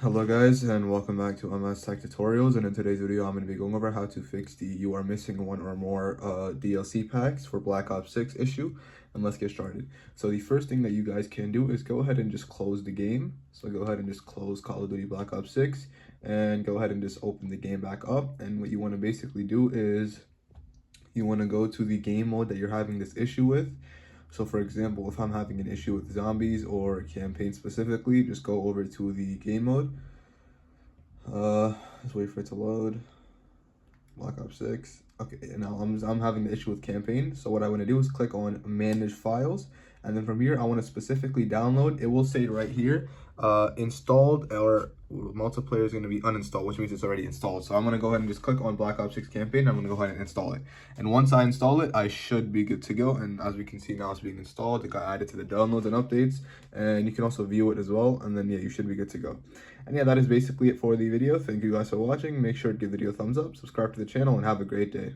Hello guys, and welcome back to MS Tech Tutorials, and in today's video I'm going to be going over how to fix the "you are missing one or more" DLC packs for Black Ops 6 issue. And let's get started. So the first thing that you guys can do is go ahead and just close the game. So go ahead and just close Call of Duty Black Ops 6 and go ahead and just open the game back up. And what you want to basically do is you want to go to the game mode that you're having this issue with. So for example, if I'm having an issue with zombies or campaign specifically, just go over to the game mode. Let's wait for it to load. Black Ops 6. Okay, and now I'm having the issue with campaign. So what I want to do is click on manage files, and then from here I want to specifically download. It will say right here, installed, or multiplayer is going to be uninstalled, which means it's already installed. So I'm going to go ahead and just click on Black Ops 6 campaign. I'm going to go ahead and install it. And once I install it, I should be good to go. And as we can see now, it's being installed. It got added to the downloads and updates, and you can also view it as well. And then yeah, you should be good to go. And yeah, that is basically it for the video. Thank you guys for watching. Make sure to give the video a thumbs up, subscribe to the channel, and have a great day.